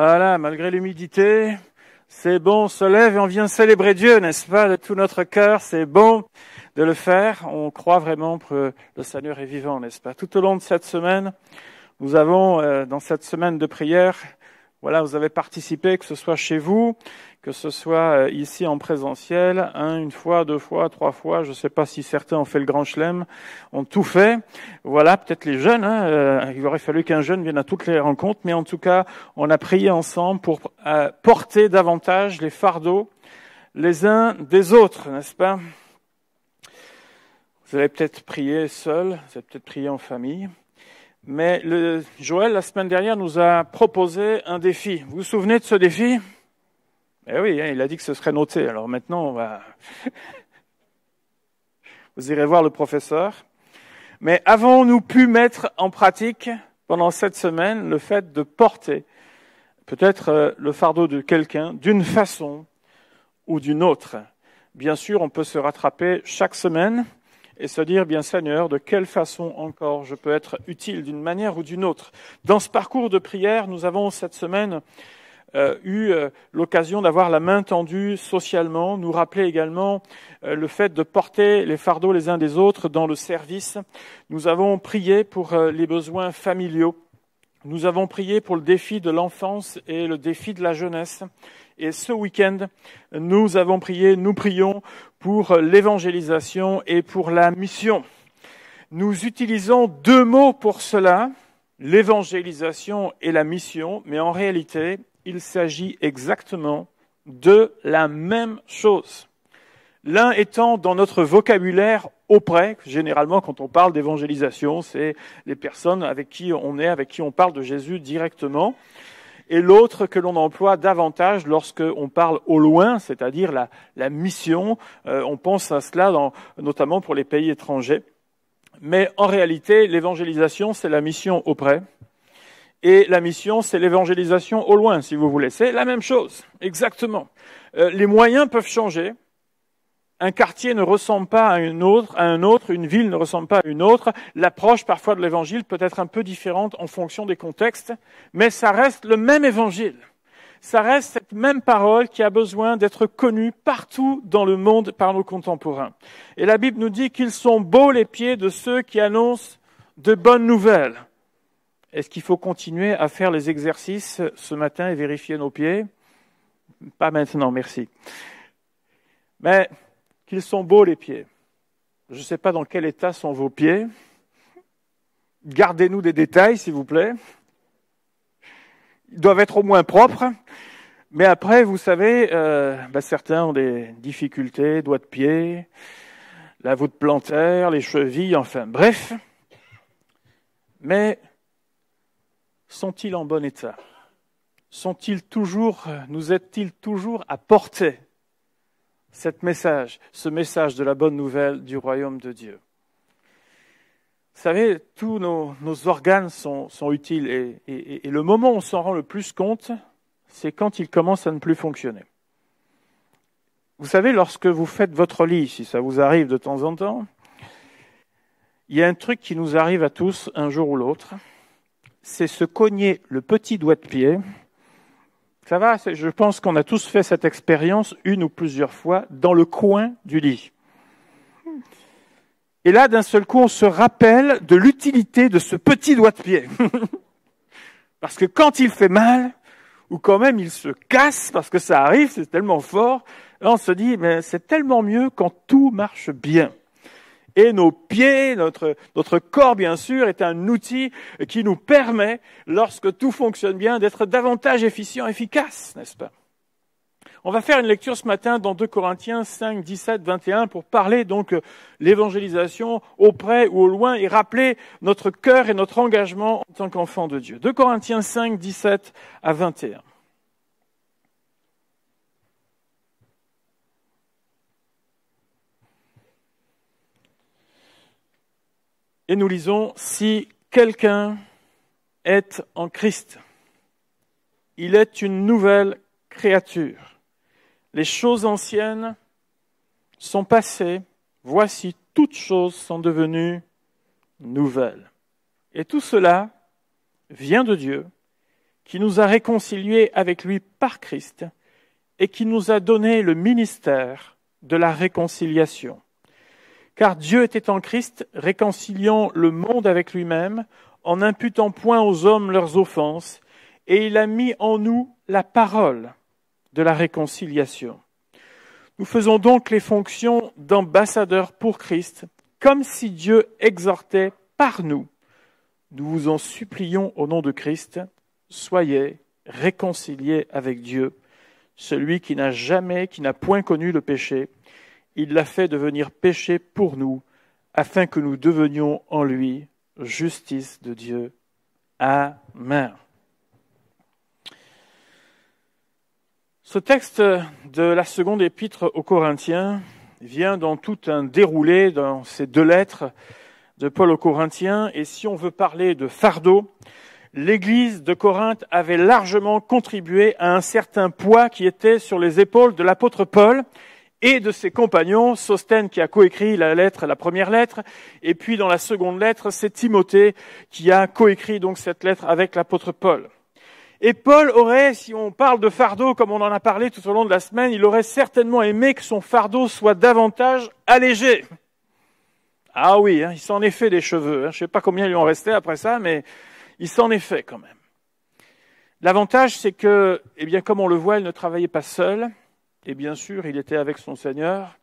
Voilà, malgré l'humidité, c'est bon, on se lève et on vient célébrer Dieu, n'est-ce pas, de tout notre cœur. C'est bon de le faire. On croit vraiment que le Seigneur est vivant, n'est-ce pas. Tout au long de cette semaine, nous avons, dans cette semaine de prière, voilà, vous avez participé, que ce soit chez vous, que ce soit ici en présentiel, une fois, 2 fois, 3 fois, je ne sais pas si certains ont fait le grand chelem, ont tout fait. Voilà, peut-être les jeunes, il aurait fallu qu'un jeune vienne à toutes les rencontres, mais en tout cas, on a prié ensemble pour porter davantage les fardeaux les uns des autres, n'est-ce pas? Vous avez peut-être prié seul, vous avez peut-être prié en famille. Mais Joël, la semaine dernière, nous a proposé un défi. Vous vous souvenez de ce défi? Eh oui, il a dit que ce serait noté. Alors maintenant, on va... Vous irez voir le professeur. Mais avons-nous pu mettre en pratique, pendant cette semaine, le fait de porter peut-être le fardeau de quelqu'un d'une façon ou d'une autre? Bien sûr, on peut se rattraper chaque semaine et se dire, bien Seigneur, de quelle façon encore je peux être utile d'une manière ou d'une autre. Dans ce parcours de prière, nous avons cette semaine eu l'occasion d'avoir la main tendue socialement, nous rappeler également le fait de porter les fardeaux les uns des autres dans le service. Nous avons prié pour les besoins familiaux. Nous avons prié pour le défi de l'enfance et le défi de la jeunesse. Et ce week-end, nous prions pour l'évangélisation et pour la mission. Nous utilisons 2 mots pour cela, l'évangélisation et la mission, mais en réalité, il s'agit exactement de la même chose. L'un étant dans notre vocabulaire auprès, généralement quand on parle d'évangélisation, c'est les personnes avec qui on parle de Jésus directement. Et l'autre que l'on emploie davantage lorsqu'on parle au loin, c'est-à-dire la mission. On pense à cela notamment pour les pays étrangers. Mais en réalité, l'évangélisation, c'est la mission auprès. Et la mission, c'est l'évangélisation au loin, si vous voulez. C'est la même chose, exactement. Les moyens peuvent changer. Un quartier ne ressemble pas à un autre, une ville ne ressemble pas à une autre. L'approche parfois de l'évangile peut être un peu différente en fonction des contextes, mais ça reste le même évangile. Ça reste cette même parole qui a besoin d'être connue partout dans le monde par nos contemporains. Et la Bible nous dit qu'ils sont beaux les pieds de ceux qui annoncent de bonnes nouvelles. Est-ce qu'il faut continuer à faire les exercices ce matin et vérifier nos pieds? Pas maintenant, merci. Mais qu'ils sont beaux les pieds. Je ne sais pas dans quel état sont vos pieds. Gardez-nous des détails, s'il vous plaît. Ils doivent être au moins propres. Mais après, vous savez, certains ont des difficultés, doigts de pied, la voûte plantaire, les chevilles, enfin bref. Mais sont-ils en bon état? Nous est-il toujours à porter ce message de la bonne nouvelle du royaume de Dieu? Vous savez, tous nos organes sont utiles et le moment où on s'en rend le plus compte, c'est quand ils commencent à ne plus fonctionner. Vous savez, lorsque vous faites votre lit, si ça vous arrive de temps en temps, il y a un truc qui nous arrive à tous un jour ou l'autre, c'est se cogner le petit doigt de pied. Ça va, je pense qu'on a tous fait cette expérience une ou plusieurs fois dans le coin du lit. Et là, d'un seul coup, on se rappelle de l'utilité de ce petit doigt de pied. Parce que quand il fait mal, ou quand même il se casse, parce que ça arrive, c'est tellement fort, là on se dit, mais c'est tellement mieux quand tout marche bien. Et nos pieds, notre corps, bien sûr, est un outil qui nous permet, lorsque tout fonctionne bien, d'être davantage efficient, efficace, n'est-ce pas? On va faire une lecture ce matin dans 2 Corinthiens 5, 17, 21 pour parler donc l'évangélisation auprès ou au loin et rappeler notre cœur et notre engagement en tant qu'enfant de Dieu. 2 Corinthiens 5, 17 à 21. Et nous lisons, si quelqu'un est en Christ, il est une nouvelle créature. Les choses anciennes sont passées, voici toutes choses sont devenues nouvelles. Et tout cela vient de Dieu, qui nous a réconciliés avec lui par Christ et qui nous a donné le ministère de la réconciliation. Car Dieu était en Christ, réconciliant le monde avec lui-même, en n'imputant point aux hommes leurs offenses, et il a mis en nous la parole de la réconciliation. Nous faisons donc les fonctions d'ambassadeurs pour Christ, comme si Dieu exhortait par nous. Nous vous en supplions au nom de Christ, soyez réconciliés avec Dieu. Celui qui n'a point connu le péché, il l'a fait devenir péché pour nous, afin que nous devenions en lui justice de Dieu. Amen. Ce texte de la seconde épître aux Corinthiens vient dans tout un déroulé dans ces deux lettres de Paul aux Corinthiens. Et si on veut parler de fardeau, l'Église de Corinthe avait largement contribué à un certain poids qui était sur les épaules de l'apôtre Paul et de ses compagnons, Sosthène qui a coécrit la première lettre, et puis dans la seconde lettre, c'est Timothée qui a coécrit donc cette lettre avec l'apôtre Paul. Et Paul aurait, si on parle de fardeau comme on en a parlé tout au long de la semaine, il aurait certainement aimé que son fardeau soit davantage allégé. Ah oui, il s'en est fait des cheveux. Je ne sais pas combien il lui en restait après ça, mais il s'en est fait quand même. L'avantage, c'est que, comme on le voit, il ne travaillait pas seul. Et bien sûr, il était avec son Seigneur,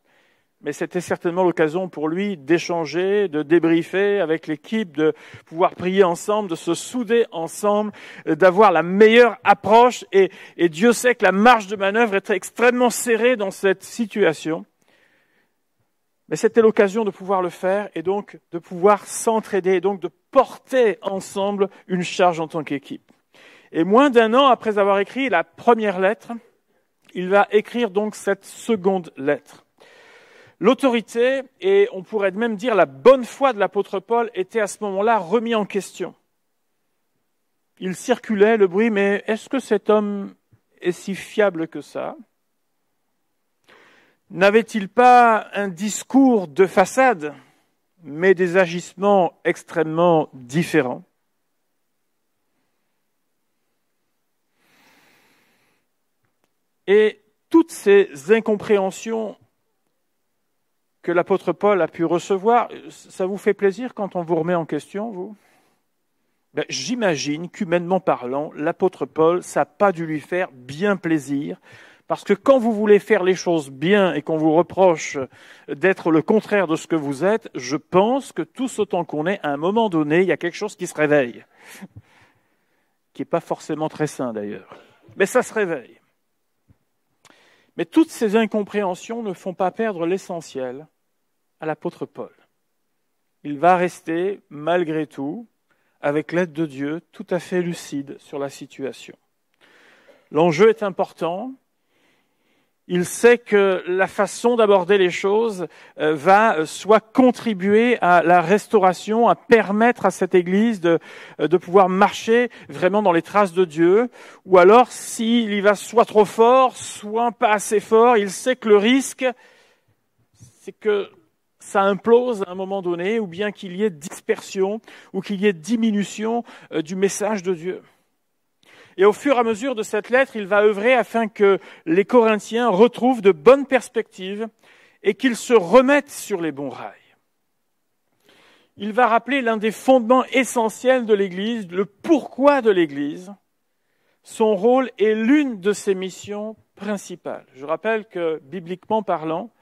mais c'était certainement l'occasion pour lui d'échanger, de débriefer avec l'équipe, de pouvoir prier ensemble, de se souder ensemble, d'avoir la meilleure approche. Et Dieu sait que la marge de manœuvre était extrêmement serrée dans cette situation. Mais c'était l'occasion de pouvoir le faire et donc de pouvoir s'entraider et donc de porter ensemble une charge en tant qu'équipe. Et moins d'un an après avoir écrit la première lettre, il va écrire donc cette seconde lettre. L'autorité, et on pourrait même dire la bonne foi de l'apôtre Paul, était à ce moment-là remis en question. Il circulait le bruit, mais est-ce que cet homme est si fiable que ça ? N'avait-il pas un discours de façade, mais des agissements extrêmement différents ? Et toutes ces incompréhensions que l'apôtre Paul a pu recevoir, ça vous fait plaisir quand on vous remet en question, vous ? J'imagine qu'humainement parlant, l'apôtre Paul, ça n'a pas dû lui faire bien plaisir, parce que quand vous voulez faire les choses bien et qu'on vous reproche d'être le contraire de ce que vous êtes, je pense que tous autant qu'on est, à un moment donné, il y a quelque chose qui se réveille, qui n'est pas forcément très sain d'ailleurs, mais ça se réveille. Mais toutes ces incompréhensions ne font pas perdre l'essentiel à l'apôtre Paul. Il va rester, malgré tout, avec l'aide de Dieu, tout à fait lucide sur la situation. L'enjeu est important. Il sait que la façon d'aborder les choses va soit contribuer à la restauration, à permettre à cette Église de pouvoir marcher vraiment dans les traces de Dieu, ou alors s'il y va soit trop fort, soit pas assez fort, il sait que le risque, c'est que ça implose à un moment donné, ou bien qu'il y ait dispersion, ou qu'il y ait diminution du message de Dieu. Et au fur et à mesure de cette lettre, il va œuvrer afin que les Corinthiens retrouvent de bonnes perspectives et qu'ils se remettent sur les bons rails. Il va rappeler l'un des fondements essentiels de l'Église, le pourquoi de l'Église, son rôle et l'une de ses missions principales. Je rappelle que, bibliquement parlant,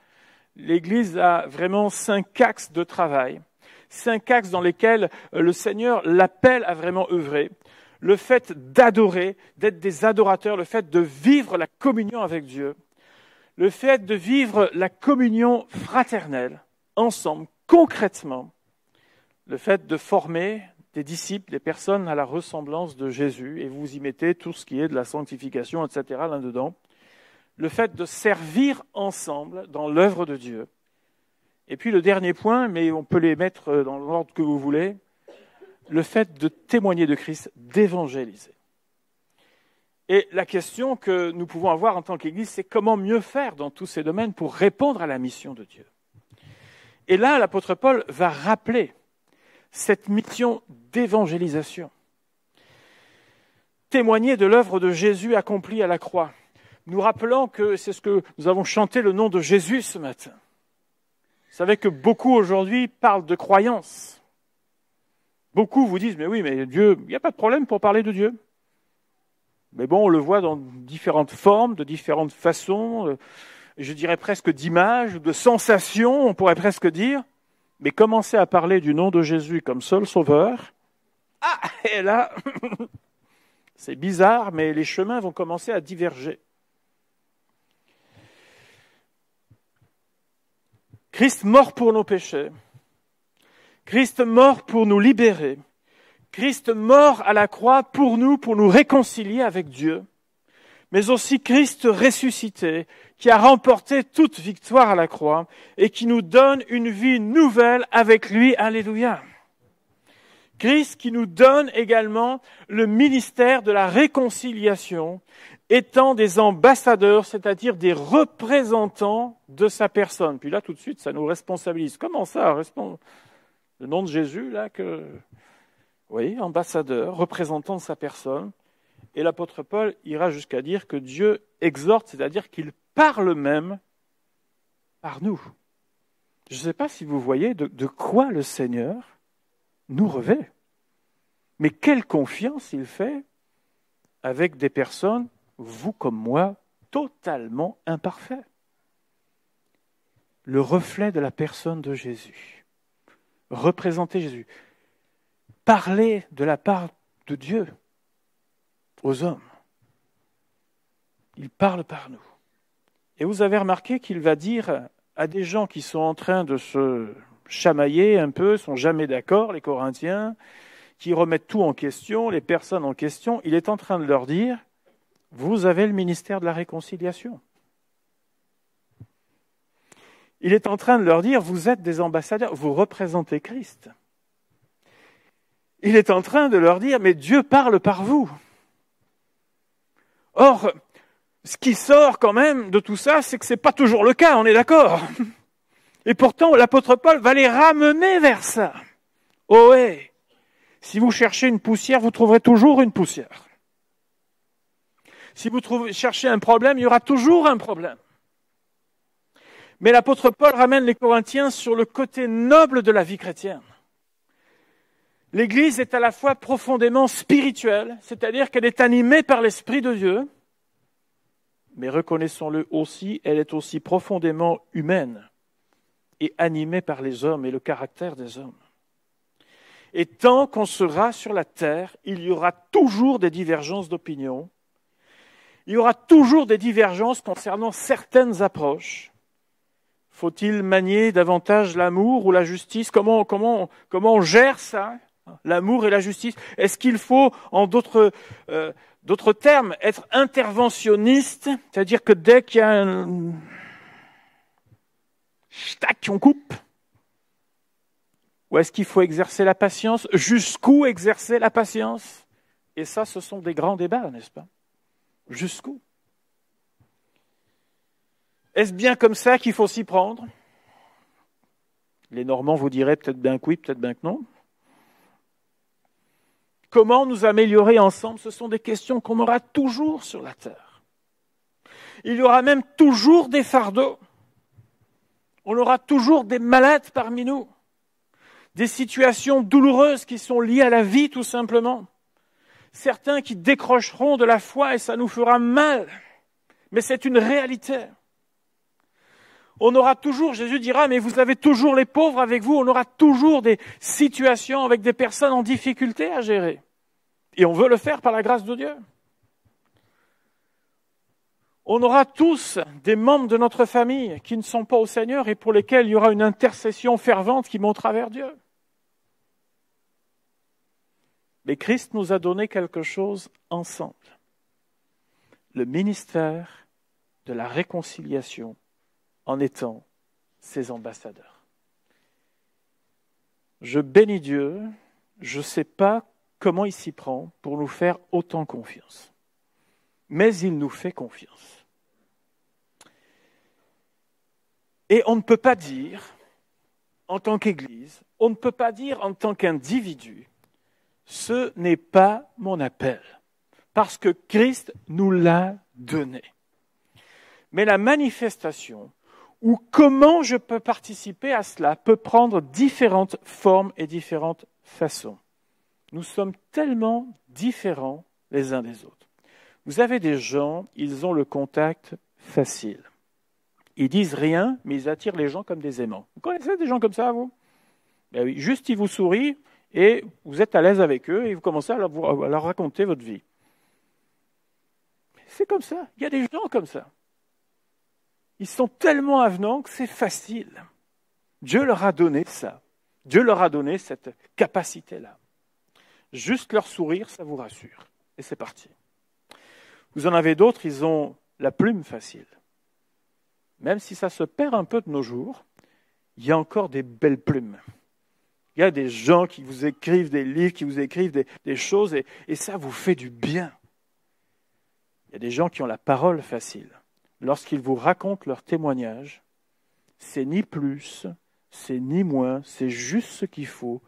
l'Église a vraiment 5 axes de travail, 5 axes dans lesquels le Seigneur l'appelle à vraiment œuvrer. Le fait d'adorer, d'être des adorateurs, le fait de vivre la communion avec Dieu, le fait de vivre la communion fraternelle, ensemble, concrètement, le fait de former des disciples, des personnes à la ressemblance de Jésus, et vous y mettez tout ce qui est de la sanctification, etc., là-dedans, le fait de servir ensemble dans l'œuvre de Dieu. Et puis le dernier point, mais on peut les mettre dans l'ordre que vous voulez, le fait de témoigner de Christ, d'évangéliser. Et la question que nous pouvons avoir en tant qu'Église, c'est comment mieux faire dans tous ces domaines pour répondre à la mission de Dieu. Et là, l'apôtre Paul va rappeler cette mission d'évangélisation. témoigner de l'œuvre de Jésus accomplie à la croix. Nous rappelant que c'est ce que nous avons chanté le nom de Jésus ce matin. Vous savez que beaucoup aujourd'hui parlent de croyance. Beaucoup vous disent, mais oui, mais Dieu, il n'y a pas de problème pour parler de Dieu. Mais bon, on le voit dans différentes formes, de différentes façons, je dirais presque d'images, de sensations, on pourrait presque dire. Mais commencer à parler du nom de Jésus comme seul sauveur, et là, c'est bizarre, mais les chemins vont commencer à diverger. Christ mort pour nos péchés, Christ mort pour nous libérer, Christ mort à la croix pour nous réconcilier avec Dieu, mais aussi Christ ressuscité, qui a remporté toute victoire à la croix et qui nous donne une vie nouvelle avec lui. Alléluia. Christ qui nous donne également le ministère de la réconciliation, étant des ambassadeurs, c'est-à-dire des représentants de sa personne. Puis là, tout de suite, ça nous responsabilise. Comment ça, le nom de Jésus, là, oui, ambassadeur, représentant de sa personne. Et l'apôtre Paul ira jusqu'à dire que Dieu exhorte, c'est-à-dire qu'il parle même par nous. Je ne sais pas si vous voyez de quoi le Seigneur nous revêt. Mais quelle confiance il fait avec des personnes, vous comme moi, totalement imparfaits. Le reflet de la personne de Jésus. Représenter Jésus. Parler de la part de Dieu aux hommes. Il parle par nous. Et vous avez remarqué qu'il va dire à des gens qui sont en train de se chamailler un peu, sont jamais d'accord, les Corinthiens, qui remettent tout en question, les personnes en question, il est en train de leur dire, vous avez le ministère de la réconciliation. Il est en train de leur dire, vous êtes des ambassadeurs, vous représentez Christ. Il est en train de leur dire, mais Dieu parle par vous. Or, ce qui sort quand même de tout ça, c'est que ce n'est pas toujours le cas, on est d'accord. Et pourtant, l'apôtre Paul va les ramener vers ça. Oh ouais, si vous cherchez une poussière, vous trouverez toujours une poussière. Si vous cherchez un problème, il y aura toujours un problème. Mais l'apôtre Paul ramène les Corinthiens sur le côté noble de la vie chrétienne. L'Église est à la fois profondément spirituelle, c'est-à-dire qu'elle est animée par l'Esprit de Dieu, mais reconnaissons-le aussi, elle est aussi profondément humaine et animée par les hommes et le caractère des hommes. Et tant qu'on sera sur la terre, il y aura toujours des divergences d'opinion, il y aura toujours des divergences concernant certaines approches. Faut-il manier davantage l'amour ou la justice ? Comment on gère ça ? L'amour et la justice. Est-ce qu'il faut, en d'autres termes, être interventionniste, c'est-à-dire que dès qu'il y a un tac, on coupe? Ou est-ce qu'il faut exercer la patience? Jusqu'où exercer la patience? Et ça, ce sont des grands débats, n'est-ce pas? Jusqu'où? Est-ce bien comme ça qu'il faut s'y prendre? Les Normands vous diraient peut-être bien que oui, peut-être bien que non. Comment nous améliorer ensemble? Ce sont des questions qu'on aura toujours sur la terre. Il y aura même toujours des fardeaux. On aura toujours des malades parmi nous. Des situations douloureuses qui sont liées à la vie, tout simplement. Certains qui décrocheront de la foi et ça nous fera mal. Mais c'est une réalité. On aura toujours, Jésus dira, mais vous avez toujours les pauvres avec vous, on aura toujours des situations avec des personnes en difficulté à gérer. Et on veut le faire par la grâce de Dieu. On aura tous des membres de notre famille qui ne sont pas au Seigneur et pour lesquels il y aura une intercession fervente qui montera vers Dieu. Mais Christ nous a donné quelque chose ensemble. Le ministère de la réconciliation en étant ses ambassadeurs. Je bénis Dieu, je ne sais pas comment il s'y prend pour nous faire autant confiance. Mais il nous fait confiance. Et on ne peut pas dire, en tant qu'Église, on ne peut pas dire en tant qu'individu, ce n'est pas mon appel. parce que Christ nous l'a donné. Mais la manifestation, ou comment je peux participer à cela, peut prendre différentes formes et différentes façons. Nous sommes tellement différents les uns des autres. Vous avez des gens, ils ont le contact facile. Ils disent rien, mais ils attirent les gens comme des aimants. Vous connaissez des gens comme ça, vous? Ben oui, juste ils vous sourient et vous êtes à l'aise avec eux et vous commencez à leur raconter votre vie. C'est comme ça. Il y a des gens comme ça. Ils sont tellement avenants que c'est facile. Dieu leur a donné ça. Dieu leur a donné cette capacité-là. Juste leur sourire, ça vous rassure. Et c'est parti. Vous en avez d'autres, ils ont la plume facile. Même si ça se perd un peu de nos jours, il y a encore des belles plumes. Il y a des gens qui vous écrivent des livres, qui vous écrivent des choses, et ça vous fait du bien. Il y a des gens qui ont la parole facile. Lorsqu'ils vous racontent leur témoignage, c'est ni plus, c'est ni moins, c'est juste ce qu'il faut,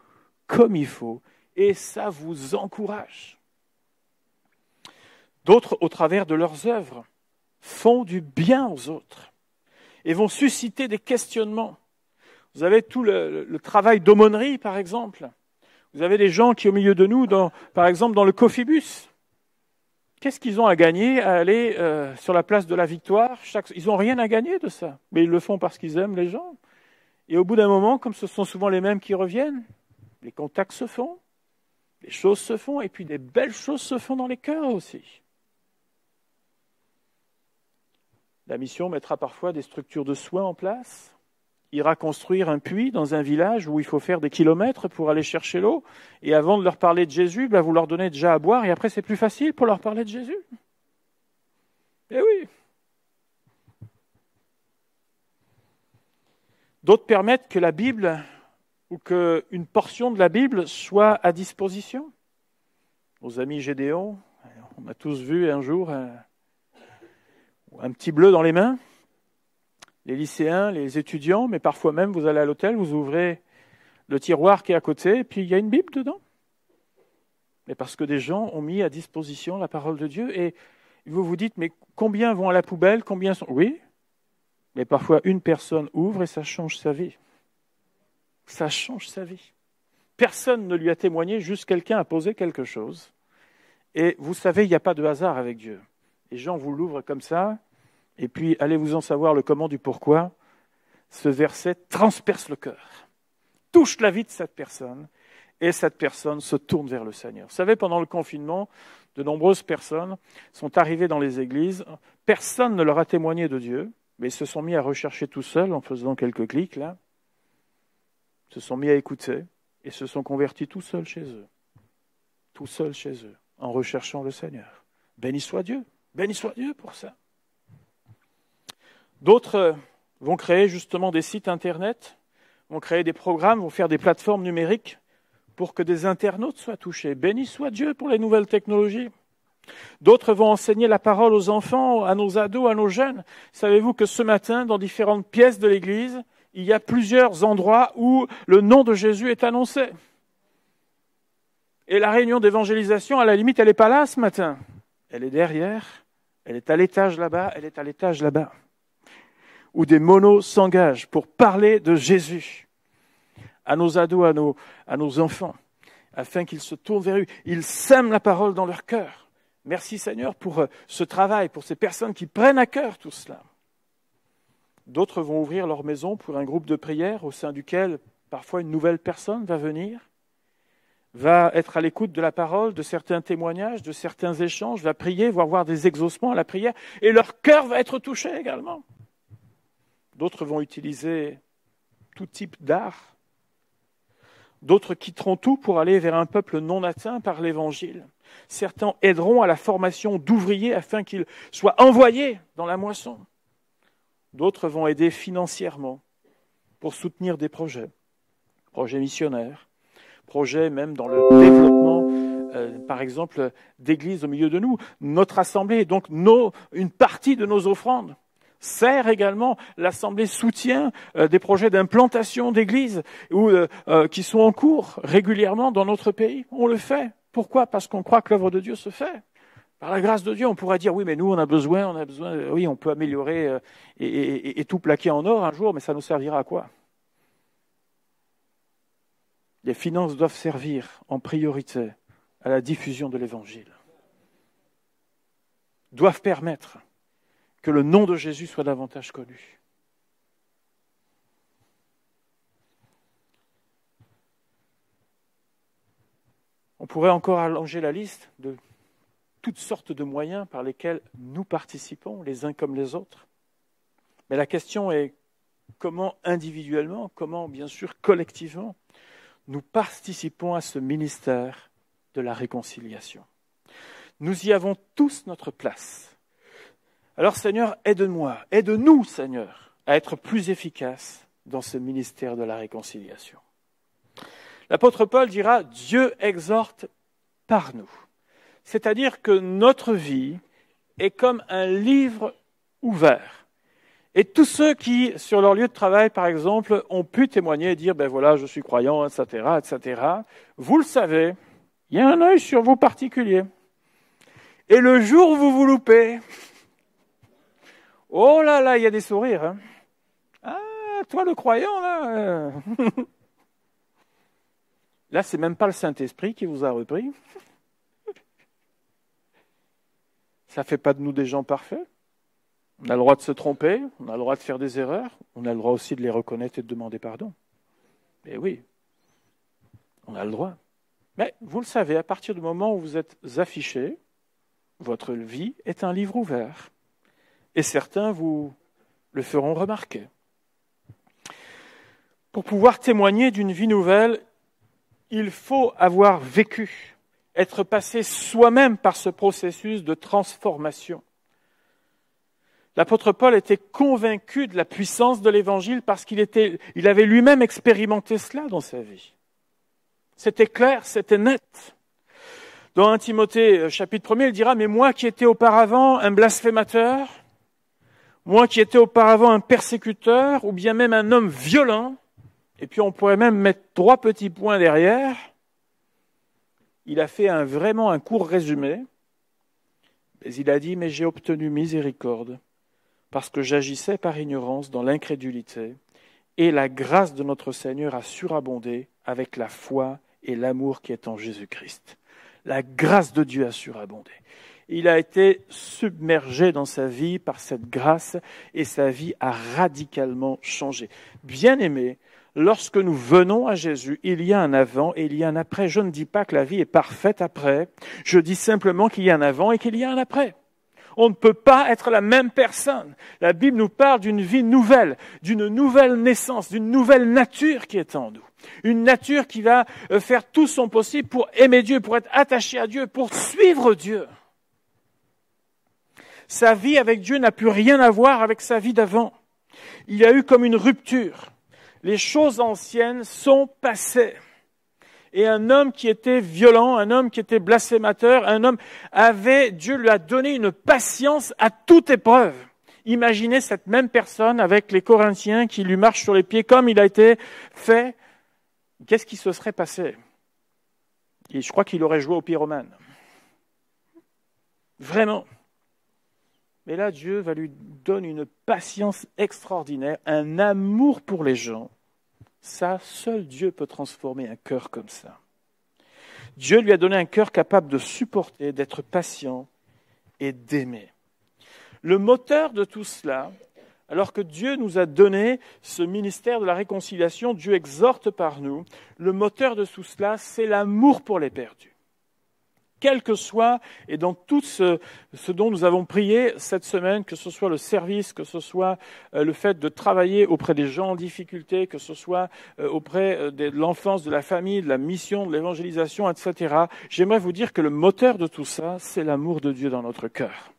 comme il faut, et ça vous encourage. D'autres, au travers de leurs œuvres, font du bien aux autres et vont susciter des questionnements. Vous avez tout le travail d'aumônerie, par exemple. Vous avez des gens qui, au milieu de nous, par exemple, dans le Coffee Bus, qu'est-ce qu'ils ont à gagner à aller sur la place de la Victoire? Ils n'ont rien à gagner de ça, mais ils le font parce qu'ils aiment les gens. Et au bout d'un moment, comme ce sont souvent les mêmes qui reviennent, les contacts se font, les choses se font, et puis des belles choses se font dans les cœurs aussi. La mission mettra parfois des structures de soins en place, ira construire un puits dans un village où il faut faire des kilomètres pour aller chercher l'eau, et avant de leur parler de Jésus, vous leur donnez déjà à boire, et après c'est plus facile pour leur parler de Jésus. Eh oui. D'autres permettent que la Bible, ou qu'une portion de la Bible soit à disposition. Nos amis Gédéon, on a tous vu un jour un petit bleu dans les mains. Les lycéens, les étudiants, mais parfois même, vous allez à l'hôtel, vous ouvrez le tiroir qui est à côté, et puis il y a une Bible dedans. Mais parce que des gens ont mis à disposition la parole de Dieu, et vous vous dites, mais combien vont à la poubelle, combien sont... Oui, mais parfois une personne ouvre et ça change sa vie. Ça change sa vie. Personne ne lui a témoigné, juste quelqu'un a posé quelque chose. Et vous savez, il n'y a pas de hasard avec Dieu. Les gens vous l'ouvrent comme ça, et puis allez-vous en savoir le comment du pourquoi. Ce verset transperce le cœur, touche la vie de cette personne, et cette personne se tourne vers le Seigneur. Vous savez, pendant le confinement, de nombreuses personnes sont arrivées dans les églises, personne ne leur a témoigné de Dieu, mais ils se sont mis à rechercher tout seuls en faisant quelques clics, là, se sont mis à écouter, et se sont convertis tout seuls chez eux, en recherchant le Seigneur. Béni soit Dieu pour ça. D'autres vont créer justement des sites internet, vont créer des programmes, vont faire des plateformes numériques pour que des internautes soient touchés. Béni soit Dieu pour les nouvelles technologies. D'autres vont enseigner la parole aux enfants, à nos ados, à nos jeunes. Savez-vous que ce matin, dans différentes pièces de l'église, il y a plusieurs endroits où le nom de Jésus est annoncé. Et la réunion d'évangélisation, à la limite, elle n'est pas là ce matin. Elle est derrière, elle est à l'étage là-bas, où des monos s'engagent pour parler de Jésus à nos ados, à nos enfants, afin qu'ils se tournent vers lui. Ils sèment la parole dans leur cœur. Merci Seigneur pour ce travail, pour ces personnes qui prennent à cœur tout cela. D'autres vont ouvrir leur maison pour un groupe de prière au sein duquel parfois une nouvelle personne va venir, va être à l'écoute de la parole, de certains témoignages, de certains échanges, va prier, va avoir des exaucements à la prière, et leur cœur va être touché également. D'autres vont utiliser tout type d'art. D'autres quitteront tout pour aller vers un peuple non atteint par l'Évangile. Certains aideront à la formation d'ouvriers afin qu'ils soient envoyés dans la moisson. D'autres vont aider financièrement pour soutenir des projets missionnaires, projets même dans le développement, par exemple, d'églises au milieu de nous. Notre assemblée, donc une partie de nos offrandes, sert également, l'Assemblée soutient des projets d'implantation d'églises qui sont en cours régulièrement dans notre pays. On le fait. Pourquoi ? Parce qu'on croit que l'œuvre de Dieu se fait. Par la grâce de Dieu, on pourrait dire, oui, mais nous, on a besoin, oui, on peut améliorer et tout plaquer en or un jour, mais ça nous servira à quoi? Les finances doivent servir en priorité à la diffusion de l'Évangile. Doivent permettre que le nom de Jésus soit davantage connu. On pourrait encore allonger la liste de toutes sortes de moyens par lesquels nous participons, les uns comme les autres. Mais la question est comment individuellement, comment bien sûr collectivement, nous participons à ce ministère de la réconciliation. Nous y avons tous notre place. Alors Seigneur, aide-moi, aide-nous Seigneur, à être plus efficaces dans ce ministère de la réconciliation. L'apôtre Paul dira, Dieu exhorte par nous. C'est-à-dire que notre vie est comme un livre ouvert. Et tous ceux qui, sur leur lieu de travail, par exemple, ont pu témoigner et dire, ben voilà, je suis croyant, etc., vous le savez, il y a un œil sur vous particulier. Et le jour où vous vous loupez, oh là là, il y a des sourires. Hein. Ah, toi le croyant, là. Là, c'est même pas le Saint-Esprit qui vous a repris. Ça fait pas de nous des gens parfaits. On a le droit de se tromper, on a le droit de faire des erreurs, on a le droit aussi de les reconnaître et de demander pardon. Eh oui, on a le droit. Mais vous le savez, à partir du moment où vous êtes affiché, votre vie est un livre ouvert. Et certains vous le feront remarquer. Pour pouvoir témoigner d'une vie nouvelle, il faut avoir vécu, être passé soi-même par ce processus de transformation. L'apôtre Paul était convaincu de la puissance de l'Évangile parce qu'il avait lui-même expérimenté cela dans sa vie. C'était clair, c'était net. Dans 1 Timothée, chapitre 1er, il dira « Mais moi qui étais auparavant un blasphémateur, moi qui étais auparavant un persécuteur, ou bien même un homme violent, et puis on pourrait même mettre 3 petits points derrière, il a fait vraiment un court résumé, mais il a dit « Mais j'ai obtenu miséricorde, parce que j'agissais par ignorance dans l'incrédulité, et la grâce de notre Seigneur a surabondé avec la foi et l'amour qui est en Jésus-Christ. » La grâce de Dieu a surabondé. Il a été submergé dans sa vie par cette grâce et sa vie a radicalement changé. Bien-aimés, lorsque nous venons à Jésus, il y a un avant et il y a un après. Je ne dis pas que la vie est parfaite après, je dis simplement qu'il y a un avant et qu'il y a un après. On ne peut pas être la même personne. La Bible nous parle d'une vie nouvelle, d'une nouvelle naissance, d'une nouvelle nature qui est en nous. Une nature qui va faire tout son possible pour aimer Dieu, pour être attaché à Dieu, pour suivre Dieu. Sa vie avec Dieu n'a plus rien à voir avec sa vie d'avant. Il y a eu comme une rupture. Les choses anciennes sont passées. Et un homme qui était violent, un homme qui était blasphémateur, Dieu lui a donné une patience à toute épreuve. Imaginez cette même personne avec les Corinthiens qui lui marchent sur les pieds comme il a été fait. Qu'est-ce qui se serait passé? Et je crois qu'il aurait joué au pyromane. Vraiment. Mais là, Dieu va lui donner une patience extraordinaire, un amour pour les gens. Ça, seul Dieu peut transformer un cœur comme ça. Dieu lui a donné un cœur capable de supporter, d'être patient et d'aimer. Le moteur de tout cela, alors que Dieu nous a donné ce ministère de la réconciliation, Dieu exhorte par nous, le moteur de tout cela, c'est l'amour pour les perdus. Quel que soit, et dans tout ce dont nous avons prié cette semaine, que ce soit le service, que ce soit le fait de travailler auprès des gens en difficulté, que ce soit auprès de l'enfance, de la famille, de la mission, de l'évangélisation, etc., j'aimerais vous dire que le moteur de tout ça, c'est l'amour de Dieu dans notre cœur.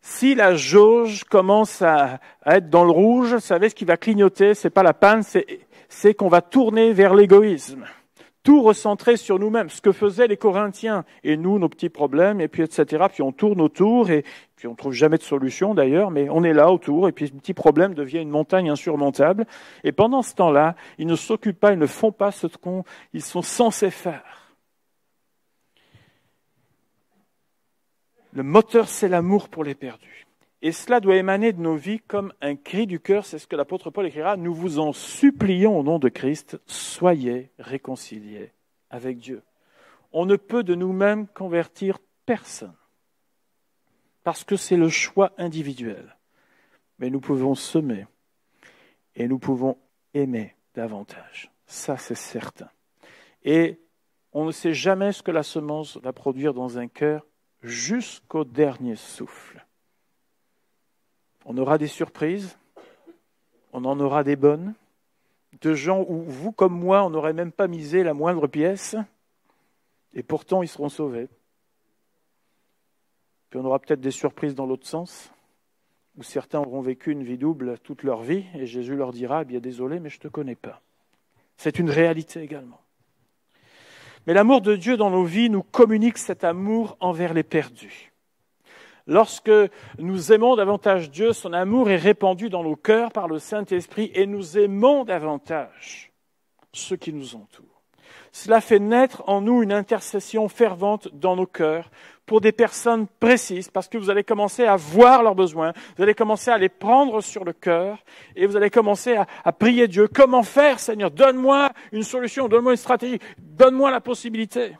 Si la jauge commence à être dans le rouge, vous savez ce qui va clignoter, c'est pas la panne, c'est qu'on va tourner vers l'égoïsme. Tout recentré sur nous-mêmes, ce que faisaient les Corinthiens, et nous, nos petits problèmes, et puis etc. Puis on tourne autour, et puis on trouve jamais de solution d'ailleurs, mais on est là autour, et puis ce petit problème devient une montagne insurmontable. Et pendant ce temps-là, ils ne s'occupent pas, ils ne font pas ce qu'ils sont censés faire. Le moteur, c'est l'amour pour les perdus. Et cela doit émaner de nos vies comme un cri du cœur, c'est ce que l'apôtre Paul écrira, « Nous vous en supplions au nom de Christ, soyez réconciliés avec Dieu. » On ne peut de nous-mêmes convertir personne, parce que c'est le choix individuel. Mais nous pouvons semer et nous pouvons aimer davantage. Ça, c'est certain. Et on ne sait jamais ce que la semence va produire dans un cœur jusqu'au dernier souffle. On aura des surprises, on en aura des bonnes, de gens où vous comme moi, on n'aurait même pas misé la moindre pièce, et pourtant ils seront sauvés. Puis on aura peut-être des surprises dans l'autre sens, où certains auront vécu une vie double toute leur vie, et Jésus leur dira, eh bien désolé, mais je ne te connais pas. C'est une réalité également. Mais l'amour de Dieu dans nos vies nous communique cet amour envers les perdus. Lorsque nous aimons davantage Dieu, son amour est répandu dans nos cœurs par le Saint-Esprit et nous aimons davantage ceux qui nous entourent. Cela fait naître en nous une intercession fervente dans nos cœurs pour des personnes précises, parce que vous allez commencer à voir leurs besoins, vous allez commencer à les prendre sur le cœur et vous allez commencer à prier Dieu. Comment faire, Seigneur? Donne-moi une solution, donne-moi une stratégie, donne-moi la possibilité.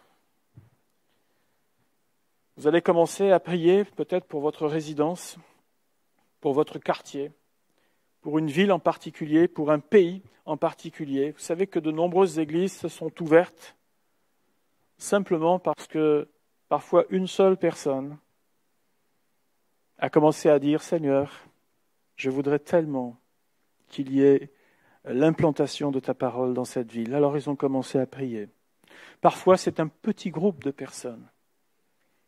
Vous allez commencer à prier peut-être pour votre résidence, pour votre quartier, pour une ville en particulier, pour un pays en particulier. Vous savez que de nombreuses églises se sont ouvertes simplement parce que parfois une seule personne a commencé à dire « Seigneur, je voudrais tellement qu'il y ait l'implantation de ta parole dans cette ville. » Alors ils ont commencé à prier. Parfois c'est un petit groupe de personnes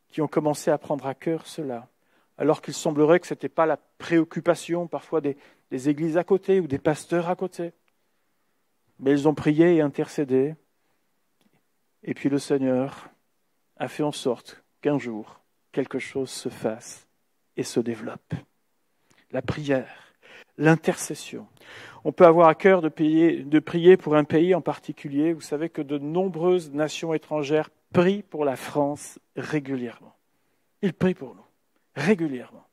qui ont commencé à prendre à cœur cela, alors qu'il semblerait que ce n'était pas la préoccupation parfois des églises à côté ou des pasteurs à côté. Mais ils ont prié et intercédé, et puis le Seigneur a fait en sorte qu'un jour, quelque chose se fasse et se développe. La prière, l'intercession. On peut avoir à cœur de prier pour un pays en particulier. Vous savez que de nombreuses nations étrangères prient pour la France régulièrement. Ils prient pour nous, régulièrement.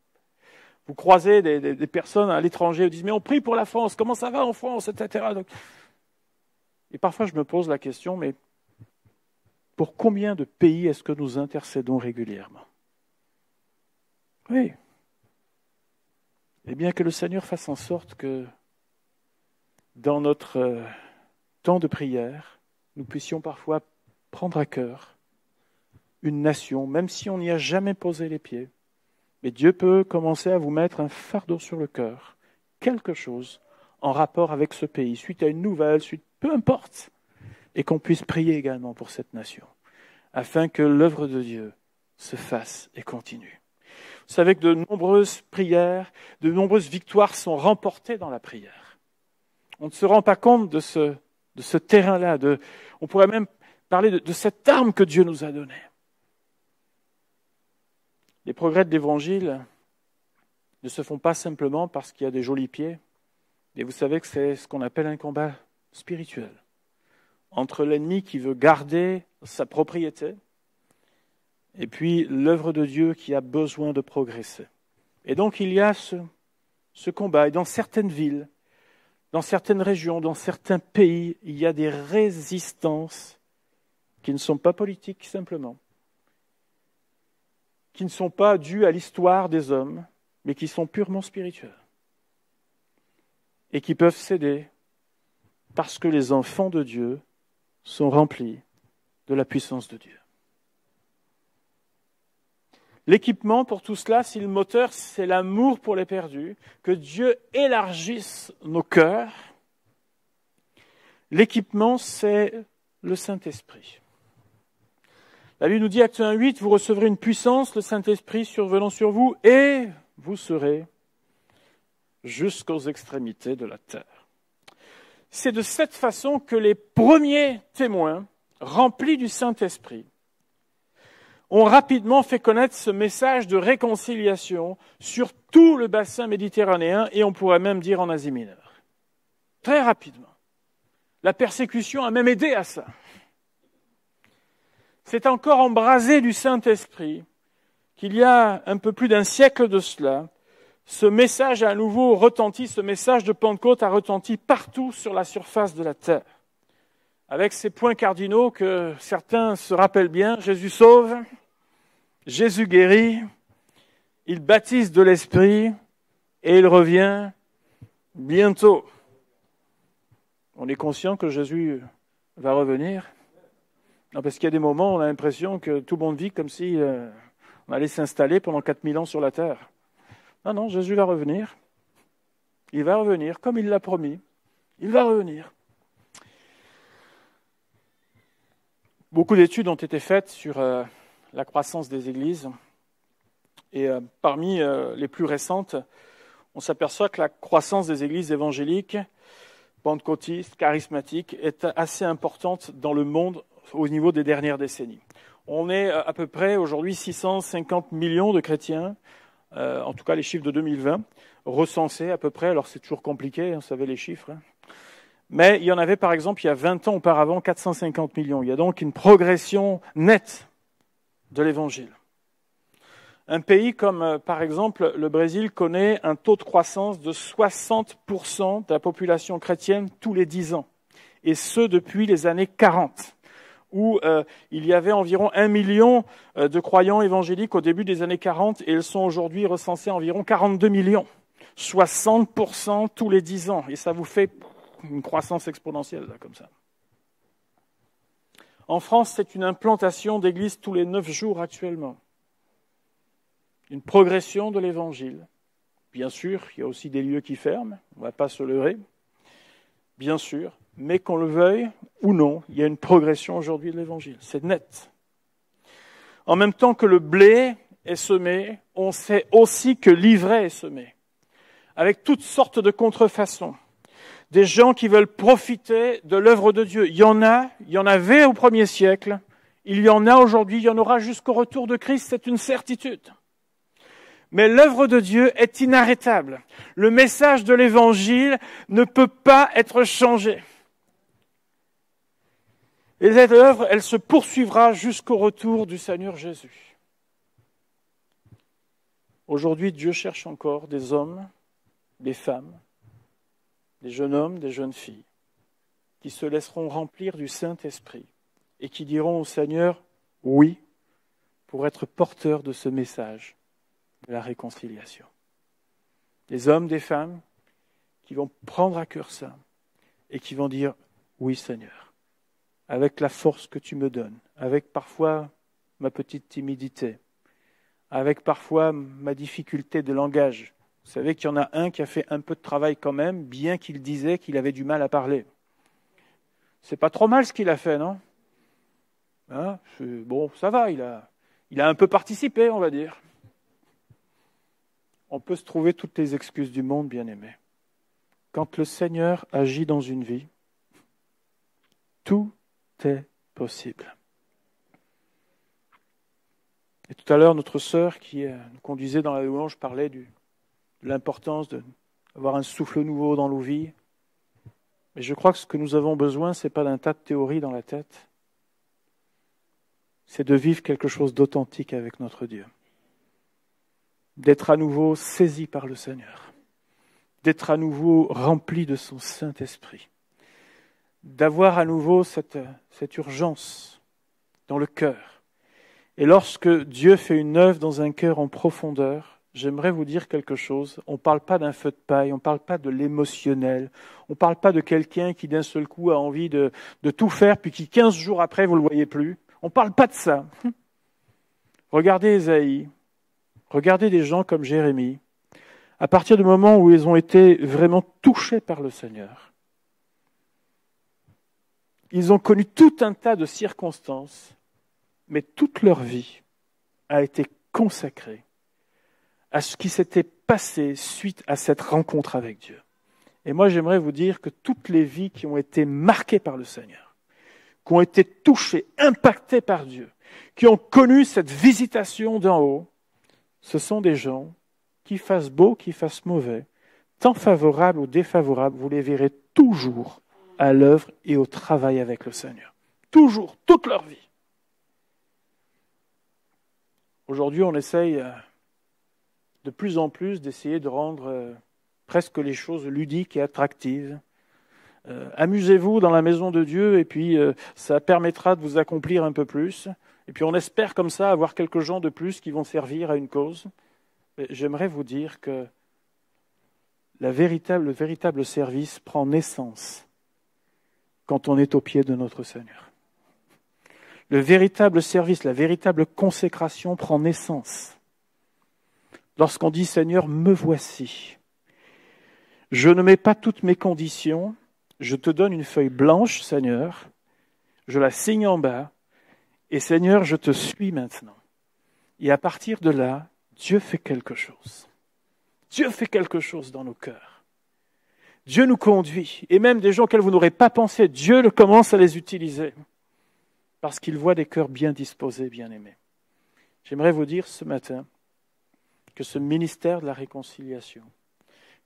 Vous croisez des personnes à l'étranger, ils disent « Mais on prie pour la France, comment ça va en France ?» etc. Et parfois je me pose la question, mais pour combien de pays est-ce que nous intercédons régulièrement? Oui. Eh bien que le Seigneur fasse en sorte que dans notre temps de prière, nous puissions parfois prendre à cœur une nation, même si on n'y a jamais posé les pieds. Mais Dieu peut commencer à vous mettre un fardeau sur le cœur, quelque chose en rapport avec ce pays, suite à une nouvelle, peu importe, et qu'on puisse prier également pour cette nation, afin que l'œuvre de Dieu se fasse et continue. Vous savez que de nombreuses prières, de nombreuses victoires sont remportées dans la prière. On ne se rend pas compte de ce terrain-là, on pourrait même parler de cette arme que Dieu nous a donnée. Les progrès de l'Évangile ne se font pas simplement parce qu'il y a des jolis pieds, mais vous savez que c'est ce qu'on appelle un combat spirituel entre l'ennemi qui veut garder sa propriété et puis l'œuvre de Dieu qui a besoin de progresser. Et donc il y a ce combat. Et dans certaines villes, dans certaines régions, dans certains pays, il y a des résistances qui ne sont pas politiques simplement, qui ne sont pas dues à l'histoire des hommes, mais qui sont purement spirituelles et qui peuvent céder parce que les enfants de Dieu sont remplis de la puissance de Dieu. L'équipement pour tout cela, si le moteur, c'est l'amour pour les perdus, que Dieu élargisse nos cœurs, l'équipement, c'est le Saint-Esprit. La Bible nous dit, Actes 1:8, vous recevrez une puissance, le Saint-Esprit survenant sur vous, et vous serez jusqu'aux extrémités de la terre. C'est de cette façon que les premiers témoins, remplis du Saint-Esprit, ont rapidement fait connaître ce message de réconciliation sur tout le bassin méditerranéen et on pourrait même dire en Asie mineure. Très rapidement. La persécution a même aidé à ça. C'est encore embrasé du Saint-Esprit qu'il y a un peu plus d'un siècle de cela, ce message a à nouveau retenti, ce message de Pentecôte a retenti partout sur la surface de la terre. Avec ces points cardinaux que certains se rappellent bien, Jésus sauve, Jésus guérit, il baptise de l'Esprit et il revient bientôt. On est conscient que Jésus va revenir. Non, parce qu'il y a des moments où on a l'impression que tout le monde vit comme si on allait s'installer pendant 4000 ans sur la terre. Non, non, Jésus va revenir. Il va revenir, comme il l'a promis. Il va revenir. Beaucoup d'études ont été faites sur la croissance des églises. Et parmi les plus récentes, on s'aperçoit que la croissance des églises évangéliques, pentecôtistes, charismatiques, est assez importante dans le monde au niveau des dernières décennies. On est à peu près aujourd'hui 650 millions de chrétiens, en tout cas les chiffres de 2020, recensés à peu près. Alors c'est toujours compliqué, vous savez les chiffres. Mais il y en avait par exemple il y a 20 ans auparavant 450 millions. Il y a donc une progression nette de l'évangile. Un pays comme par exemple le Brésil connaît un taux de croissance de 60% de la population chrétienne tous les 10 ans. Et ce depuis les années 40. Où il y avait environ 1 million de croyants évangéliques au début des années 40 et ils sont aujourd'hui recensés à environ 42 millions. 60% tous les 10 ans. Et ça vous fait une croissance exponentielle, là, comme ça. En France, c'est une implantation d'églises tous les 9 jours actuellement. Une progression de l'évangile. Bien sûr, il y a aussi des lieux qui ferment, on ne va pas se leurrer. Bien sûr. Mais qu'on le veuille ou non, il y a une progression aujourd'hui de l'Évangile. C'est net. En même temps que le blé est semé, on sait aussi que l'ivraie est semé. Avec toutes sortes de contrefaçons. Des gens qui veulent profiter de l'œuvre de Dieu. Il y en avait au 1er siècle, il y en a aujourd'hui, il y en aura jusqu'au retour de Christ, c'est une certitude. Mais l'œuvre de Dieu est inarrêtable. Le message de l'Évangile ne peut pas être changé. Et cette œuvre, elle se poursuivra jusqu'au retour du Seigneur Jésus. Aujourd'hui, Dieu cherche encore des hommes, des femmes, des jeunes hommes, des jeunes filles, qui se laisseront remplir du Saint-Esprit et qui diront au Seigneur « oui » pour être porteurs de ce message de la réconciliation. Des hommes, des femmes qui vont prendre à cœur ça et qui vont dire « oui Seigneur ». Avec la force que tu me donnes, avec parfois ma petite timidité, avec parfois ma difficulté de langage. Vous savez qu'il y en a un qui a fait un peu de travail quand même, bien qu'il disait qu'il avait du mal à parler. C'est pas trop mal ce qu'il a fait, non ? Hein ? Bon, ça va, il a un peu participé, on va dire. On peut se trouver toutes les excuses du monde, bien-aimés. Quand le Seigneur agit dans une vie, tout est possible. Et tout à l'heure, notre sœur qui nous conduisait dans la louange parlait de l'importance d'avoir un souffle nouveau dans nos vies. Mais je crois que ce que nous avons besoin, ce n'est pas d'un tas de théories dans la tête. C'est de vivre quelque chose d'authentique avec notre Dieu. D'être à nouveau saisi par le Seigneur. D'être à nouveau rempli de son Saint-Esprit. D'avoir à nouveau cette urgence dans le cœur. Et lorsque Dieu fait une œuvre dans un cœur en profondeur, j'aimerais vous dire quelque chose. On ne parle pas d'un feu de paille, on ne parle pas de l'émotionnel, on ne parle pas de quelqu'un qui d'un seul coup a envie de tout faire, puis qui 15 jours après, vous ne le voyez plus. On ne parle pas de ça. Regardez Ésaïe, regardez des gens comme Jérémie. À partir du moment où ils ont été vraiment touchés par le Seigneur, ils ont connu tout un tas de circonstances, mais toute leur vie a été consacrée à ce qui s'était passé suite à cette rencontre avec Dieu. Et moi, j'aimerais vous dire que toutes les vies qui ont été marquées par le Seigneur, qui ont été touchées, impactées par Dieu, qui ont connu cette visitation d'en haut, ce sont des gens qui fassent beau, qui fassent mauvais, tant favorables ou défavorables, vous les verrez toujours à l'œuvre et au travail avec le Seigneur. Toujours, toute leur vie. Aujourd'hui, on essaye de plus en plus d'essayer de rendre presque les choses ludiques et attractives. Amusez-vous dans la maison de Dieu et puis ça permettra de vous accomplir un peu plus. Et puis on espère comme ça avoir quelques gens de plus qui vont servir à une cause. Mais j'aimerais vous dire que le véritable service prend naissance quand on est au pied de notre Seigneur. Le véritable service, la véritable consécration prend naissance lorsqu'on dit « Seigneur, me voici. Je ne mets pas toutes mes conditions. Je te donne une feuille blanche, Seigneur. Je la signe en bas. Et Seigneur, je te suis maintenant. » Et à partir de là, Dieu fait quelque chose. Dieu fait quelque chose dans nos cœurs. Dieu nous conduit. Et même des gens auxquels vous n'aurez pas pensé, Dieu commence à les utiliser. Parce qu'il voit des cœurs bien disposés, bien aimés. J'aimerais vous dire ce matin que ce ministère de la réconciliation,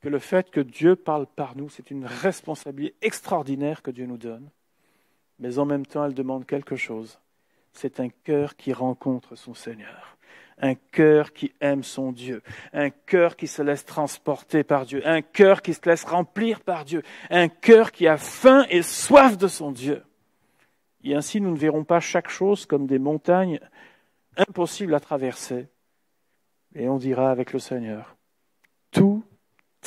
que le fait que Dieu parle par nous, c'est une responsabilité extraordinaire que Dieu nous donne. Mais en même temps, elle demande quelque chose. C'est un cœur qui rencontre son Seigneur. Un cœur qui aime son Dieu. Un cœur qui se laisse transporter par Dieu. Un cœur qui se laisse remplir par Dieu. Un cœur qui a faim et soif de son Dieu. Et ainsi, nous ne verrons pas chaque chose comme des montagnes impossibles à traverser. Et on dira avec le Seigneur, tout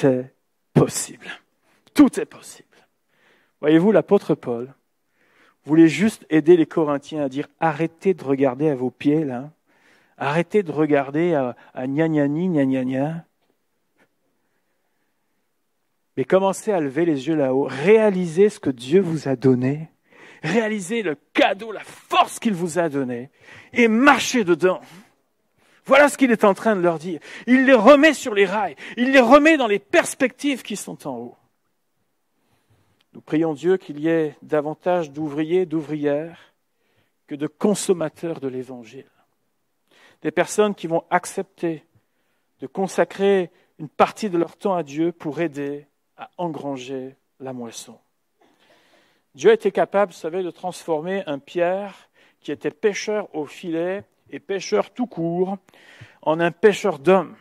est possible. Tout est possible. Voyez-vous, l'apôtre Paul voulait juste aider les Corinthiens à dire, arrêtez de regarder à vos pieds, là. Arrêtez de regarder à gna gna ni, gna gna gna. Mais commencez à lever les yeux là-haut. Réalisez ce que Dieu vous a donné. Réalisez le cadeau, la force qu'il vous a donné. Et marchez dedans. Voilà ce qu'il est en train de leur dire. Il les remet sur les rails. Il les remet dans les perspectives qui sont en haut. Nous prions Dieu qu'il y ait davantage d'ouvriers, d'ouvrières que de consommateurs de l'Évangile. Des personnes qui vont accepter de consacrer une partie de leur temps à Dieu pour aider à engranger la moisson. Dieu était capable, vous savez, de transformer un Pierre qui était pêcheur au filet et pêcheur tout court en un pêcheur d'hommes.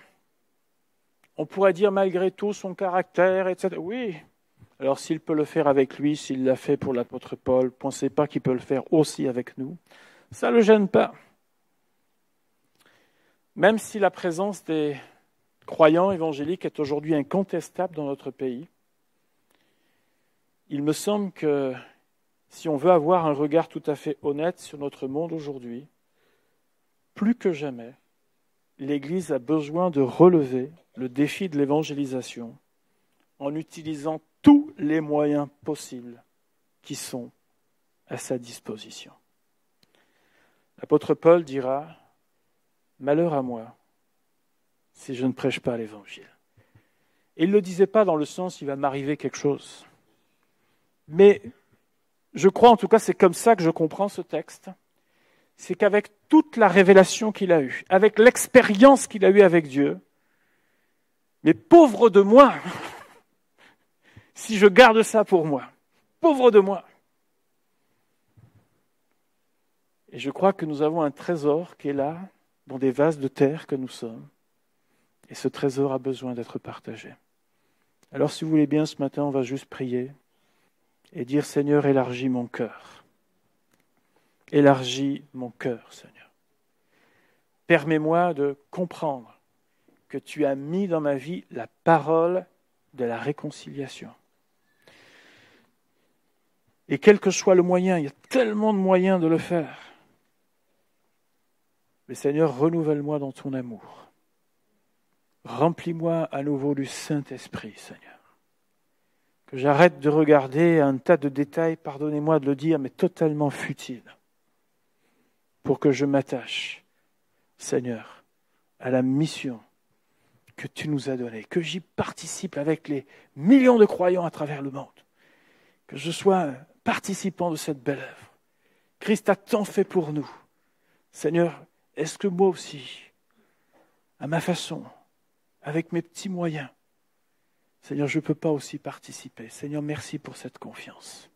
On pourrait dire malgré tout son caractère, etc. Oui, alors s'il peut le faire avec lui, s'il l'a fait pour l'apôtre Paul, pensez pas qu'il peut le faire aussi avec nous. Ça ne le gêne pas. Même si la présence des croyants évangéliques est aujourd'hui incontestable dans notre pays, il me semble que si on veut avoir un regard tout à fait honnête sur notre monde aujourd'hui, plus que jamais, l'Église a besoin de relever le défi de l'évangélisation en utilisant tous les moyens possibles qui sont à sa disposition. L'apôtre Paul dira « Malheur à moi si je ne prêche pas l'Évangile ». Et il ne le disait pas dans le sens « il va m'arriver quelque chose ». Mais je crois, en tout cas, c'est comme ça que je comprends ce texte, c'est qu'avec toute la révélation qu'il a eue, avec l'expérience qu'il a eue avec Dieu, mais pauvre de moi, si je garde ça pour moi, pauvre de moi. Et je crois que nous avons un trésor qui est là, dans des vases de terre que nous sommes, et ce trésor a besoin d'être partagé. Alors, si vous voulez bien, ce matin, on va juste prier et dire, Seigneur, élargis mon cœur. Élargis mon cœur, Seigneur. Permets-moi de comprendre que tu as mis dans ma vie la parole de la réconciliation. Et quel que soit le moyen, il y a tellement de moyens de le faire. Mais Seigneur, renouvelle-moi dans ton amour. Remplis-moi à nouveau du Saint-Esprit, Seigneur. Que j'arrête de regarder un tas de détails, pardonnez-moi de le dire, mais totalement futiles, pour que je m'attache, Seigneur, à la mission que tu nous as donnée, que j'y participe avec les millions de croyants à travers le monde, que je sois un participant de cette belle œuvre. Christ a tant fait pour nous. Seigneur, est-ce que moi aussi, à ma façon, avec mes petits moyens, Seigneur, je ne peux pas aussi participer. Seigneur, merci pour cette confiance.